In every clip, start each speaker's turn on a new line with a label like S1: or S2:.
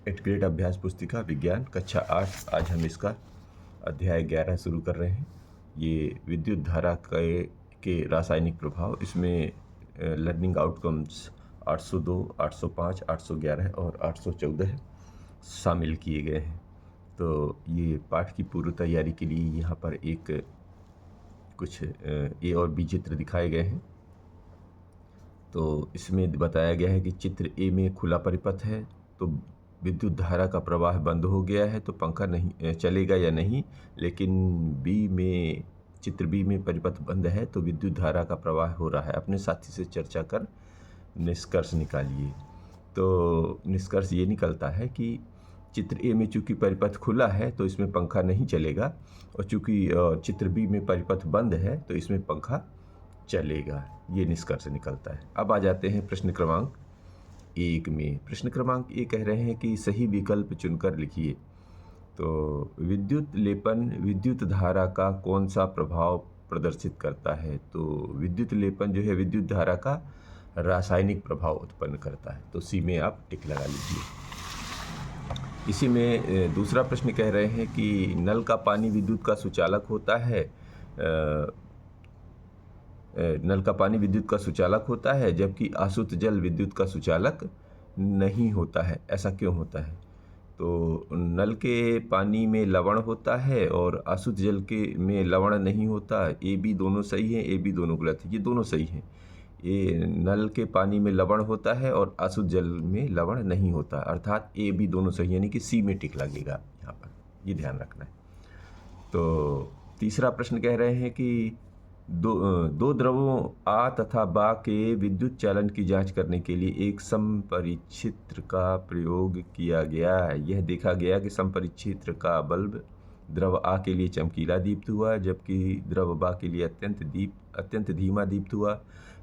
S1: 8th grade अभ्यास पुस्तिका विज्ञान कक्षा 8। आज हम इसका अध्याय 11 शुरू कर रहे हैं। ये विद्युत धारा के रासायनिक प्रभाव, इसमें लर्निंग आउटकम्स 802, 805, 811 और 814 शामिल किए गए हैं। तो ये पाठ की पूर्व तैयारी के लिए यहाँ पर कुछ ए और बी चित्र दिखाए गए हैं। तो इसमें बताया गया है कि चित्र ए में खुला परिपथ है, तो विद्युत धारा का प्रवाह बंद हो गया है, तो पंखा नहीं चलेगा या नहीं। लेकिन चित्र बी में परिपथ बंद है, तो विद्युत धारा का प्रवाह हो रहा है। अपने साथी से चर्चा कर निष्कर्ष निकालिए। तो निष्कर्ष ये निकलता है कि चित्र ए में चूँकि परिपथ खुला है तो इसमें पंखा नहीं चलेगा, और चूँकि चित्र बी में परिपथ बंद है तो इसमें पंखा चलेगा। ये निष्कर्ष निकलता है। अब आ जाते हैं प्रश्न क्रमांक 1 में। प्रश्न क्रमांक 1 कह रहे हैं कि सही विकल्प चुनकर लिखिए। तो विद्युत लेपन विद्युत धारा का कौन सा प्रभाव प्रदर्शित करता है? तो विद्युत लेपन जो है विद्युत धारा का रासायनिक प्रभाव उत्पन्न करता है। तो सी में आप टिक लगा लीजिए। इसी में दूसरा प्रश्न कह रहे हैं कि नल का पानी विद्युत का सुचालक होता है। नल का पानी विद्युत का सुचालक होता है, जबकि आसुत जल विद्युत का सुचालक नहीं होता है। ऐसा क्यों होता है? तो नल के पानी में लवण होता है और आसुत जल में लवण नहीं होता। ए बी दोनों सही है, ए बी दोनों गलत है। ये दोनों सही हैं। ये नल के पानी में लवण होता है और आसुत जल में लवण नहीं होता, अर्थात ए बी दोनों सही, यानी कि सी में टिक लगेगा यहाँ पर। ये ध्यान रखना है। तो तीसरा प्रश्न कह रहे हैं कि दो द्रवों आ तथा बा के विद्युत चालन की जांच करने के लिए एक समपरिचित्र का प्रयोग किया गया है। यह देखा गया कि समपरिचित्र का बल्ब द्रव आ के लिए चमकीला दीप्त हुआ, जबकि द्रव बा के लिए अत्यंत धीमा दीप्त हुआ।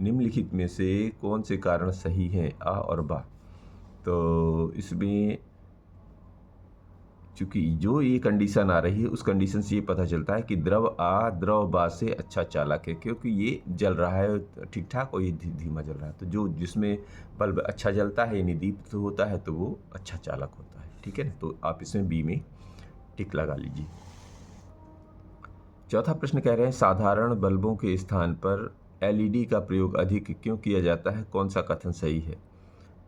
S1: निम्नलिखित में से कौन से कारण सही हैं, आ और बा? तो इसमें चूँकि जो ये कंडीशन आ रही है उस कंडीशन से ये पता चलता है कि द्रव आ द्रव बा से अच्छा चालक है, क्योंकि ये जल रहा है ठीक ठाक और ये धीमा जल रहा है। तो जिसमें बल्ब अच्छा जलता है यानी दीप्त होता है तो वो अच्छा चालक होता है। ठीक है ना? तो आप इसमें बी में टिक लगा लीजिए। चौथा प्रश्न कह रहे हैं साधारण बल्बों के स्थान पर एलईडी का प्रयोग अधिक क्यों किया जाता है? कौन सा कथन सही है?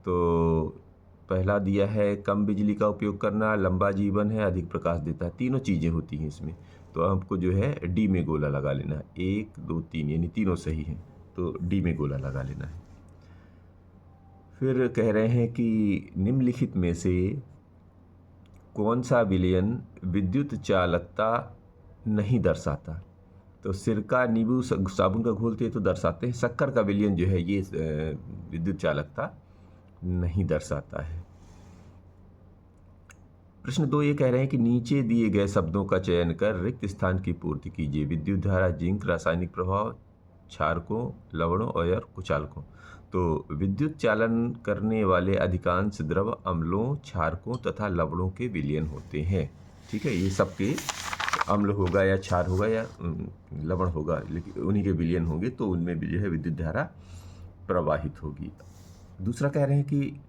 S1: तो पहला दिया है कम बिजली का उपयोग करना, लंबा जीवन है, अधिक प्रकाश देता है। तीनों चीज़ें होती हैं इसमें। तो आपको जो है डी में गोला लगा लेना है। 1, 2, 3 यानी तीनों सही हैं, तो डी में गोला लगा लेना है। फिर कह रहे हैं कि निम्नलिखित में से कौन सा विलयन विद्युत चालकता नहीं दर्शाता? तो सिरका, नींबू, साबुन का घोलते तो दर्शाते हैं। शक्कर का विलयन जो है ये विद्युत चालकता नहीं दर्शाता है। प्रश्न 2 ये कह रहे हैं कि नीचे दिए गए शब्दों का चयन कर रिक्त स्थान की पूर्ति कीजिए। विद्युत धारा, जिंक, रासायनिक प्रभाव, क्षारकों, लवणों और कुचालकों। तो विद्युत चालन करने वाले अधिकांश द्रव अम्लों, क्षारकों तथा लवणों के विलयन होते हैं। ठीक है, ये सबके अम्ल होगा या क्षार होगा या लवण होगा, लेकिन उन्हीं के विलयन होंगे, तो उनमें भी जो है विद्युत धारा प्रवाहित होगी। दूसरा कह रहे हैं कि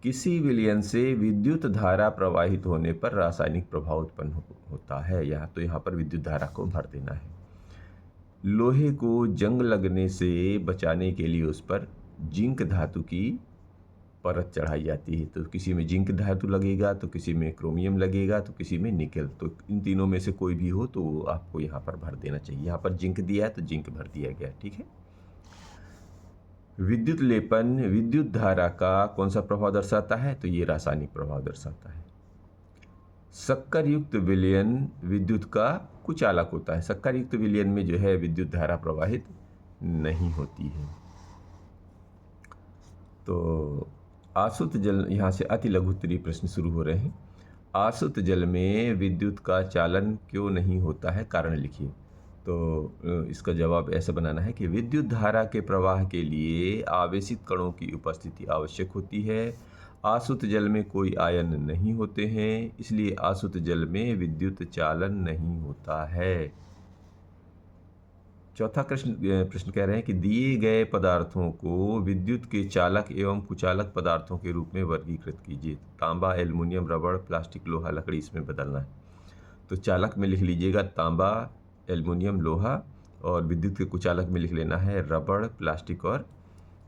S1: किसी विलयन से विद्युत धारा प्रवाहित होने पर रासायनिक प्रभाव उत्पन्न होता है। यहाँ पर विद्युत धारा को भर देना है। लोहे को जंग लगने से बचाने के लिए उस पर जिंक धातु की परत चढ़ाई जाती है। तो किसी में जिंक धातु लगेगा, तो किसी में क्रोमियम लगेगा, तो किसी में निकल। तो इन तीनों में से कोई भी हो तो आपको यहाँ पर भर देना चाहिए। यहाँ पर जिंक दिया है तो जिंक भर दिया गया। ठीक है। विद्युत लेपन विद्युत धारा का कौन सा प्रभाव दर्शाता है? तो ये रासायनिक प्रभाव दर्शाता है। शक्कर युक्त विलयन विद्युत का कुचालक होता है। शक्कर युक्त विलयन में जो है विद्युत धारा प्रवाहित नहीं होती है। तो आसुत जल, यहाँ से अति लघु उत्तरीय प्रश्न शुरू हो रहे हैं। आसुत जल में विद्युत का चालन क्यों नहीं होता है? कारण लिखिए। तो इसका जवाब ऐसा बनाना है कि विद्युत धारा के प्रवाह के लिए आवेशित कणों की उपस्थिति आवश्यक होती है। आसुत जल में कोई आयन नहीं होते हैं, इसलिए आसुत जल में विद्युत चालन नहीं होता है। चौथा प्रश्न प्रश्न कह रहे हैं कि दिए गए पदार्थों को विद्युत के चालक एवं कुचालक पदार्थों के रूप में वर्गीकृत कीजिए। तांबा, एल्युमिनियम, रबड़, प्लास्टिक, लोहा, लकड़ी, इसमें बदलना है। तो चालक में लिख लीजिएगा तांबा, एल्युमिनियम, लोहा, और विद्युत के कुचालक में लिख लेना है रबड़, प्लास्टिक और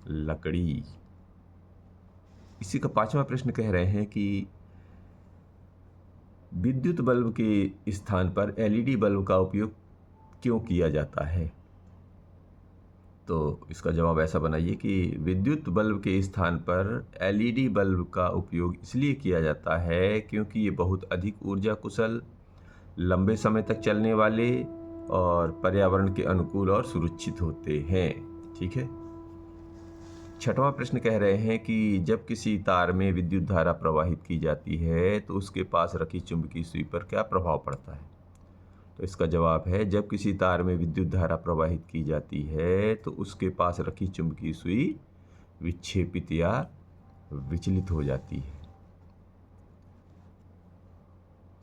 S1: लकड़ी। इसी का पांचवा प्रश्न कह रहे हैं कि विद्युत बल्ब के स्थान पर एलईडी बल्ब का उपयोग क्यों किया जाता है। तो इसका जवाब ऐसा बनाइए कि विद्युत बल्ब के स्थान पर एलईडी बल्ब का उपयोग इसलिए किया जाता है क्योंकि ये बहुत अधिक ऊर्जा कुशल, लंबे समय तक चलने वाले और पर्यावरण के अनुकूल और सुरक्षित होते हैं। ठीक है। छठवां प्रश्न कह रहे हैं कि जब किसी तार में विद्युत धारा प्रवाहित की जाती है तो उसके पास रखी चुंबकीय सुई पर क्या प्रभाव पड़ता है। तो इसका जवाब है जब किसी तार में विद्युत धारा प्रवाहित की जाती है तो उसके पास रखी चुंबकीय सुई विक्षेपित या विचलित हो जाती है।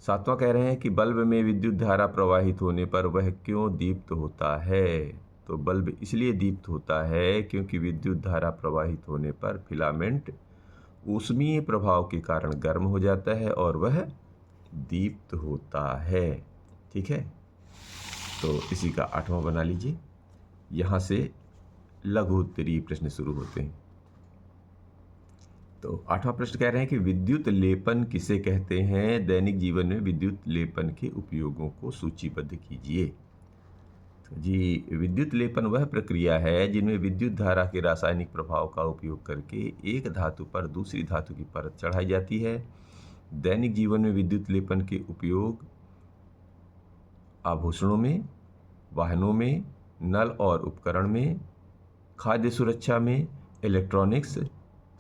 S1: सातवां कह रहे हैं कि बल्ब में विद्युत धारा प्रवाहित होने पर वह क्यों दीप्त होता है। तो बल्ब इसलिए दीप्त होता है क्योंकि विद्युत धारा प्रवाहित होने पर फिलामेंट ऊष्मीय प्रभाव के कारण गर्म हो जाता है और वह दीप्त होता है। ठीक है। तो इसी का आठवां बना लीजिए। यहाँ से लघु उत्तरीय प्रश्न शुरू होते हैं। तो आठवां प्रश्न कह रहे हैं कि विद्युत लेपन किसे कहते हैं। दैनिक जीवन में विद्युत लेपन के उपयोगों को सूचीबद्ध कीजिए। तो जी, विद्युत लेपन वह प्रक्रिया है जिनमें विद्युत धारा के रासायनिक प्रभाव का उपयोग करके एक धातु पर दूसरी धातु की परत चढ़ाई जाती है। दैनिक जीवन में विद्युत लेपन के उपयोग आभूषणों में, वाहनों में, नल और उपकरण में, खाद्य सुरक्षा में, इलेक्ट्रॉनिक्स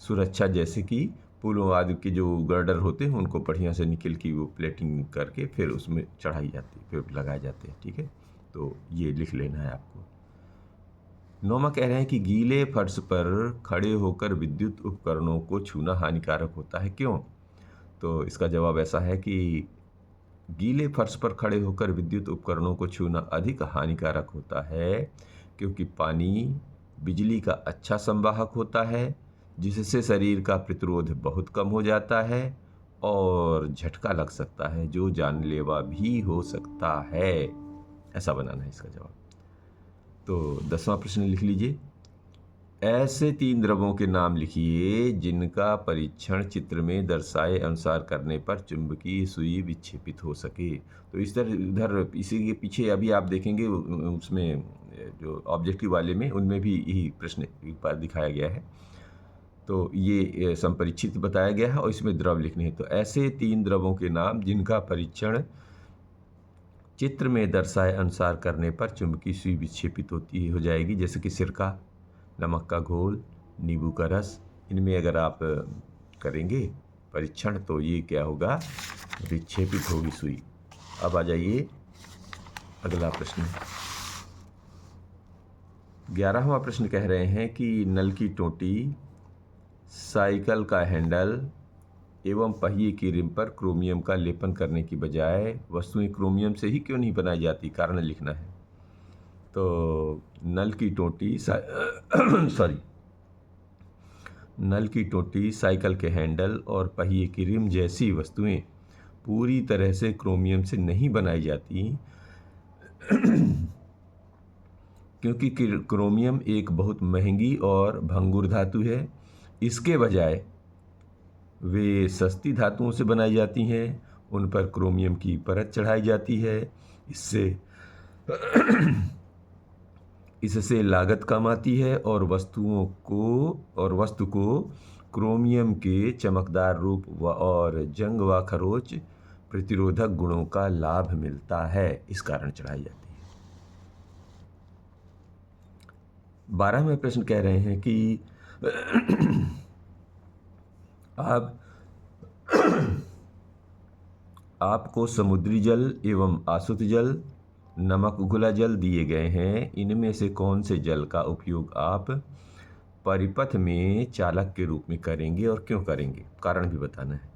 S1: सुरक्षा जैसे कि पुलों आदि के जो गर्डर होते हैं उनको बढ़िया से निकल की वो प्लेटिंग करके फिर उसमें चढ़ाई जाती है, फिर लगाए जाते हैं। ठीक है। तो ये लिख लेना है आपको। नौमा कह रहे हैं कि गीले फर्श पर खड़े होकर विद्युत उपकरणों को छूना हानिकारक होता है, क्यों। तो इसका जवाब ऐसा है कि गीले फर्श पर खड़े होकर विद्युत उपकरणों को छूना अधिक हानिकारक होता है क्योंकि पानी बिजली का अच्छा संवाहक होता है जिससे शरीर का प्रतिरोध बहुत कम हो जाता है और झटका लग सकता है जो जानलेवा भी हो सकता है। ऐसा बनाना है इसका जवाब। तो 10वां प्रश्न लिख लीजिए। ऐसे 3 द्रव्यों के नाम लिखिए जिनका परीक्षण चित्र में दर्शाए अनुसार करने पर चुंबकीय सुई विक्षेपित हो सके। तो इस तरह इधर इसी के पीछे अभी आप देखेंगे उसमें जो ऑब्जेक्टिव वाले में उनमें भी यही प्रश्न एक बार दिखाया गया है। तो ये संपरीक्षित बताया गया है और इसमें द्रव लिखने हैं। तो ऐसे 3 द्रवों के नाम जिनका परीक्षण चित्र में दर्शाए अनुसार करने पर चुंबकीय सुई विक्षेपित हो जाएगी, जैसे कि सिरका, नमक का घोल, नींबू का रस। इनमें अगर आप करेंगे परीक्षण तो ये क्या होगा, विक्षेपित होगी सुई। अब आ जाइए अगला प्रश्न। 11वां प्रश्न कह रहे हैं कि नल की टोंटी, साइकिल का हैंडल एवं पहिए की रिम पर क्रोमियम का लेपन करने की बजाय वस्तुएं क्रोमियम से ही क्यों नहीं बनाई जाती, कारण लिखना है। तो नल की टोंटी नल की टोंटी, साइकिल के हैंडल और पहिए की रिम जैसी वस्तुएं पूरी तरह से क्रोमियम से नहीं बनाई जाती क्योंकि क्रोमियम एक बहुत महंगी और भंगुर धातु है। इसके बजाय वे सस्ती धातुओं से बनाई जाती हैं, उन पर क्रोमियम की परत चढ़ाई जाती है। इससे लागत कम आती है और वस्तु को क्रोमियम के चमकदार रूप और जंग व खरोच प्रतिरोधक गुणों का लाभ मिलता है, इस कारण चढ़ाई जाती है। 12वें प्रश्न कह रहे हैं कि आपको समुद्री जल एवं आसुत जल, नमक घुला जल दिए गए हैं। इनमें से कौन से जल का उपयोग आप परिपथ में चालक के रूप में करेंगे और क्यों करेंगे, कारण भी बताना है।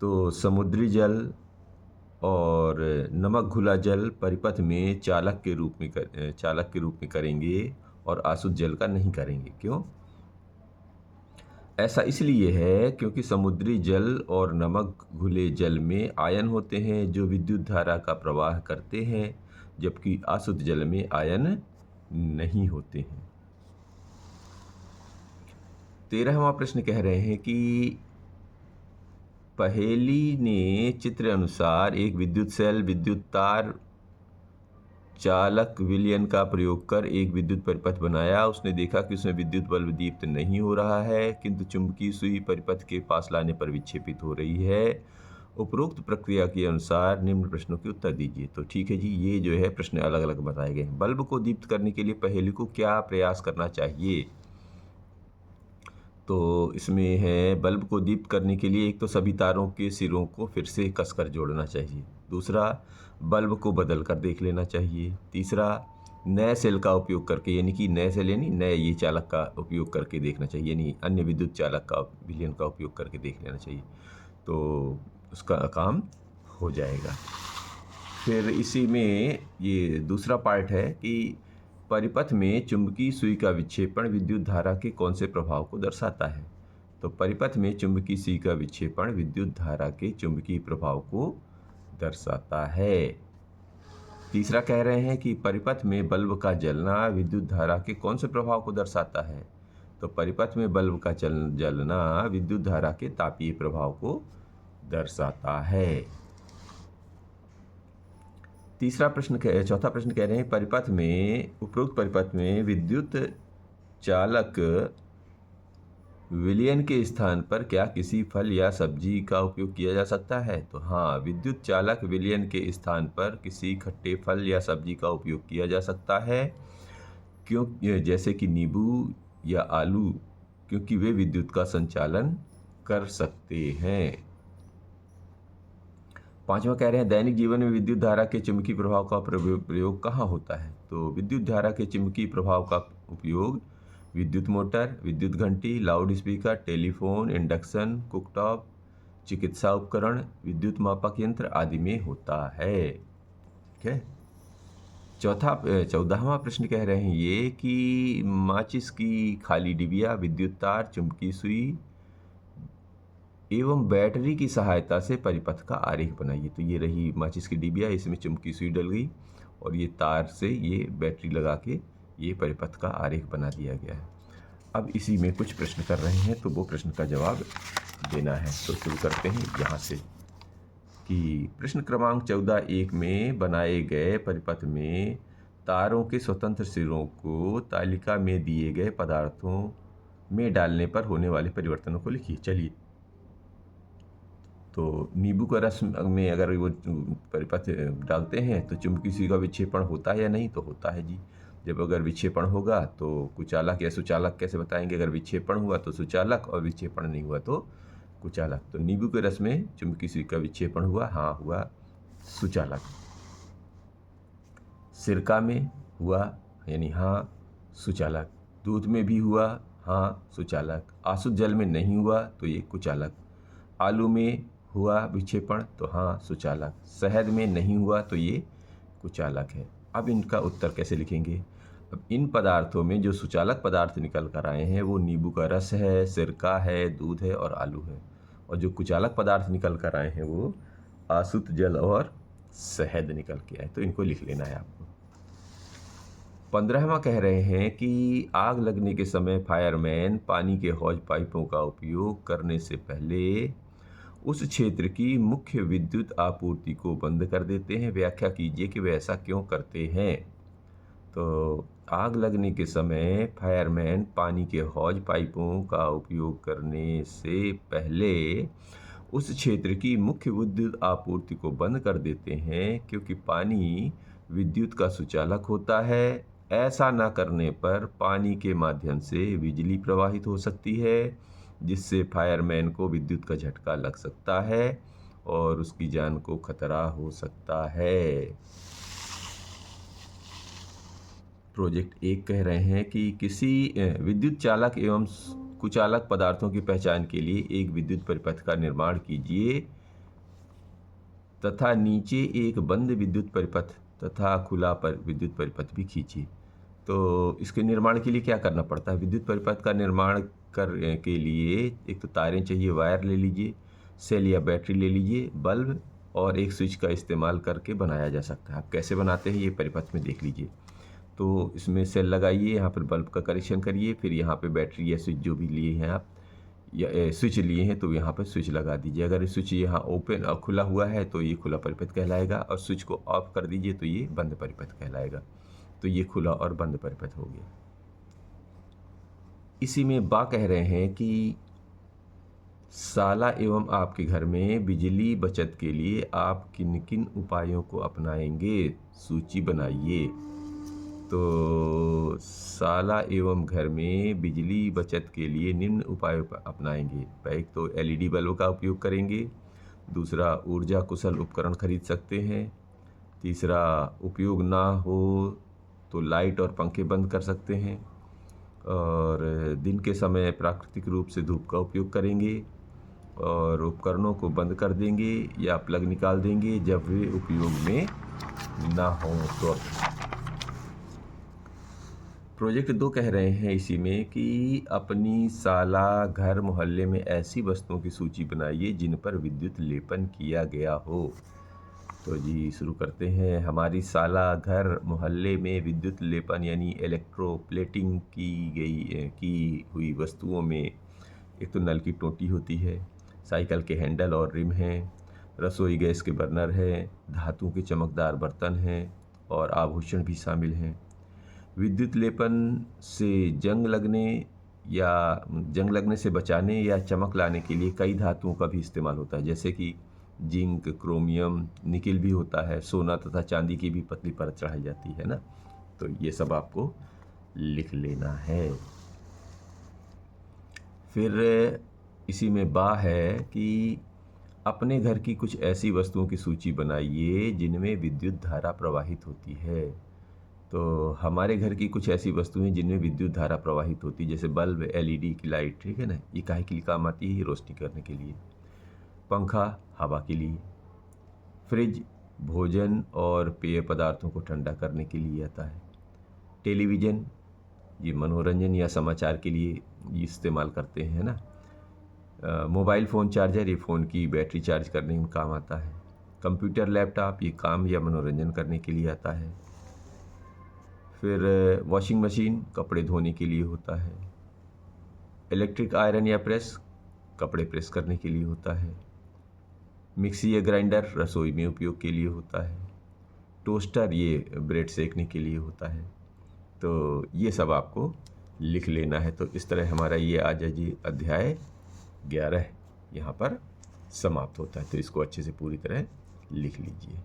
S1: तो समुद्री जल और नमक घुला जल परिपथ में चालक के रूप में करेंगे और आसुत जल का नहीं करेंगे। क्यों? ऐसा इसलिए है क्योंकि समुद्री जल और नमक घुले जल में आयन होते हैं जो विद्युत धारा का प्रवाह करते हैं, जबकि आसुत जल में आयन नहीं होते हैं। 13वां प्रश्न कह रहे हैं कि पहेली ने चित्र अनुसार एक विद्युत सेल, विद्युत तार, चालक विलयन का प्रयोग कर एक विद्युत परिपथ बनाया। उसने देखा कि उसमें विद्युत बल्ब दीप्त नहीं हो रहा है, किंतु चुंबकीय सुई परिपथ के पास लाने पर विक्षेपित हो रही है। उपरोक्त प्रक्रिया के अनुसार निम्न प्रश्नों के उत्तर दीजिए। तो ठीक है जी, ये जो है प्रश्न अलग अलग बताए गए हैं। बल्ब को दीप्त करने के लिए पहेली को क्या प्रयास करना चाहिए? तो इसमें है, बल्ब को दीप्त करने के लिए एक तो सभी तारों के सिरों को फिर से कसकर जोड़ना चाहिए। दूसरा, बल्ब को बदल कर देख लेना चाहिए। तीसरा, नए सेल का उपयोग करके, यानी कि नए सेल यानी नए ये चालक का उपयोग करके देखना चाहिए, यानी अन्य विद्युत चालक का विलयन का उपयोग करके देख लेना चाहिए, तो उसका काम हो जाएगा। फिर इसी में ये दूसरा पार्ट है कि परिपथ में चुंबकीय सुई का विक्षेपण विद्युत धारा के कौन से प्रभाव को दर्शाता है? तो परिपथ में चुंबकीय सुई का विक्षेपण विद्युत धारा के चुंबकीय प्रभाव को दर्शाता है। तीसरा कह रहे हैं कि परिपथ में बल्ब का जलना विद्युत धारा के कौन से प्रभाव को दर्शाता है? तो परिपथ में बल्ब का जलना विद्युत धारा के तापीय प्रभाव को दर्शाता है। चौथा प्रश्न कह रहे हैं, परिपथ में, उपरोक्त परिपथ में विद्युत चालक विलयन के स्थान पर क्या किसी फल या सब्जी का उपयोग किया जा सकता है? तो हाँ, विद्युत चालक विलयन के स्थान पर किसी खट्टे फल या सब्जी का उपयोग किया जा सकता है, जैसे कि नींबू या आलू, क्योंकि वे विद्युत का संचालन कर सकते हैं। 5वां कह रहे हैं, दैनिक जीवन में विद्युत धारा के चुंबकीय प्रभाव का प्रयोग कहाँ होता है? तो विद्युत धारा के चुंबकीय प्रभाव का उपयोग विद्युत मोटर, विद्युत घंटी, loud speaker, telephone, induction, cooktop, चिकित्सा उपकरण, विद्युत मापक यंत्र आदि में होता है। ठीक है। 14वां प्रश्न कह रहे हैं ये कि माचिस की खाली डिबिया, विद्युत तार, चुंबकीय सुई एवं बैटरी की सहायता से परिपथ का आरेख बनाइए। तो ये रही माचिस की डिबिया, इसमें चुंबकीय सुई डल गई और ये तार से ये बैटरी लगा के ये परिपथ का आरेख बना दिया गया है। अब इसी में कुछ प्रश्न कर रहे हैं, तो वो प्रश्न का जवाब देना है। तो शुरू करते हैं यहाँ से कि प्रश्न क्रमांक 14(1) में बनाए गए परिपथ में तारों के स्वतंत्र सिरों को तालिका में दिए गए पदार्थों में डालने पर होने वाले परिवर्तनों को लिखिए। चलिए, तो नींबू का रस में अगर वो परिपथ डालते हैं तो चुंबकीय सुई का विक्षेपण होता है या नहीं? तो होता है जी। जब अगर विक्षेपण होगा तो कुचालक या सुचालक कैसे बताएंगे? अगर विक्षेपण हुआ तो सुचालक और विक्षेपण नहीं हुआ तो कुचालक। तो नींबू के रस में चुंबकीय सुई का विक्षेपण हुआ, हाँ हुआ सुचालक। सिरका में हुआ, यानी हाँ सुचालक। दूध में भी हुआ, हाँ सुचालक। आसुत जल में नहीं हुआ तो ये कुचालक। आलू में हुआ विक्षेपण तो हाँ सुचालक। शहद में नहीं हुआ तो ये कुचालक है। अब इनका उत्तर कैसे लिखेंगे? अब इन पदार्थों में जो सुचालक पदार्थ निकल कर आए हैं वो नींबू का रस है, सिरका है, दूध है और आलू है। और जो कुचालक पदार्थ निकल कर आए हैं वो आसुत जल और शहद निकल के आए। तो इनको लिख लेना है आपको। 15वां कह रहे हैं कि आग लगने के समय फायरमैन पानी के हौज पाइपों का उपयोग करने से पहले उस क्षेत्र की मुख्य विद्युत आपूर्ति को बंद कर देते हैं। व्याख्या कीजिए कि वे ऐसा क्यों करते हैं। तो आग लगने के समय फायरमैन पानी के हौज पाइपों का उपयोग करने से पहले उस क्षेत्र की मुख्य विद्युत आपूर्ति को बंद कर देते हैं, क्योंकि पानी विद्युत का सुचालक होता है। ऐसा न करने पर पानी के माध्यम से बिजली प्रवाहित हो सकती है, जिससे फायरमैन को विद्युत का झटका लग सकता है और उसकी जान को खतरा हो सकता है। प्रोजेक्ट 1 कह रहे हैं कि किसी विद्युत चालक एवं कुचालक पदार्थों की पहचान के लिए एक विद्युत परिपथ का निर्माण कीजिए तथा नीचे एक बंद विद्युत परिपथ तथा खुला पर विद्युत परिपथ भी खींचिए। तो इसके निर्माण के लिए क्या करना पड़ता है? विद्युत परिपथ का निर्माण कर के लिए एक तो तारें चाहिए, वायर ले लीजिए, सेल या बैटरी ले लीजिए, बल्ब और एक स्विच का इस्तेमाल करके बनाया जा सकता है। आप कैसे बनाते हैं ये परिपथ में देख लीजिए। तो इसमें सेल लगाइए, यहाँ पर बल्ब का कनेक्शन करिए, फिर यहाँ पे बैटरी या स्विच जो भी लिए हैं आप या स्विच लिए हैं तो यहाँ पर स्विच लगा दीजिए। अगर स्विच यहाँ ओपन और खुला हुआ है तो ये खुला परिपथ कहलाएगा, और स्विच को ऑफ कर दीजिए तो ये बंद परिपथ कहलाएगा। तो ये खुला और बंद परिपथ हो गया। इसी में बा कह रहे हैं कि साला एवं आपके घर में बिजली बचत के लिए आप किन किन उपायों को अपनाएंगे, सूची बनाइए। तो साला एवं घर में बिजली बचत के लिए निम्न उपायों अपनाएंगे। एक तो एलईडी बल्ब का उपयोग करेंगे, दूसरा ऊर्जा कुशल उपकरण खरीद सकते हैं, तीसरा उपयोग ना हो तो लाइट और पंखे बंद कर सकते हैं, और दिन के समय प्राकृतिक रूप से धूप का उपयोग करेंगे, और उपकरणों को बंद कर देंगे या प्लग निकाल देंगे जब वे उपयोग में ना हो तो। प्रोजेक्ट 2 कह रहे हैं इसी में कि अपनी साला घर मोहल्ले में ऐसी वस्तुओं की सूची बनाइए जिन पर विद्युत लेपन किया गया हो। तो जी शुरू करते हैं। हमारी साला घर मोहल्ले में विद्युत लेपन यानी इलेक्ट्रोप्लेटिंग की हुई वस्तुओं में एक तो नल की टोटी होती है, साइकिल के हैंडल और रिम हैं, रसोई गैस के बर्नर हैं, धातु के चमकदार बर्तन हैं और आभूषण भी शामिल हैं। विद्युत लेपन से जंग लगने से बचाने या चमक लाने के लिए कई धातुओं का भी इस्तेमाल होता है, जैसे कि जिंक, क्रोमियम, निकेल भी होता है, सोना तथा चांदी की भी पतली परत चढ़ाई जाती है ना। तो ये सब आपको लिख लेना है। फिर इसी में बा है कि अपने घर की कुछ ऐसी वस्तुओं की सूची बनाइए जिनमें विद्युत धारा प्रवाहित होती है। तो हमारे घर की कुछ ऐसी वस्तुएं जिनमें विद्युत धारा प्रवाहित होती है, जैसे बल्ब, एलईडी की लाइट, ठीक है ना, ये काहे के लिए काम आती है? रोशनी करने के लिए। पंखा हवा के लिए। फ्रिज भोजन और पेय पदार्थों को ठंडा करने के लिए आता है। टेलीविज़न ये मनोरंजन या समाचार के लिए इस्तेमाल करते हैं ना। मोबाइल फ़ोन चार्जर ये फ़ोन की बैटरी चार्ज करने में काम आता है। कंप्यूटर, लैपटॉप ये काम या मनोरंजन करने के लिए आता है। फिर वॉशिंग मशीन कपड़े धोने के लिए होता है। इलेक्ट्रिक आयरन या प्रेस कपड़े प्रेस करने के लिए होता है। मिक्सी या ग्राइंडर रसोई में उपयोग के लिए होता है। टोस्टर ये ब्रेड सेकने के लिए होता है। तो ये सब आपको लिख लेना है। तो इस तरह हमारा ये आज अध्याय 11 यहाँ पर समाप्त होता है। तो इसको अच्छे से पूरी तरह लिख लीजिए।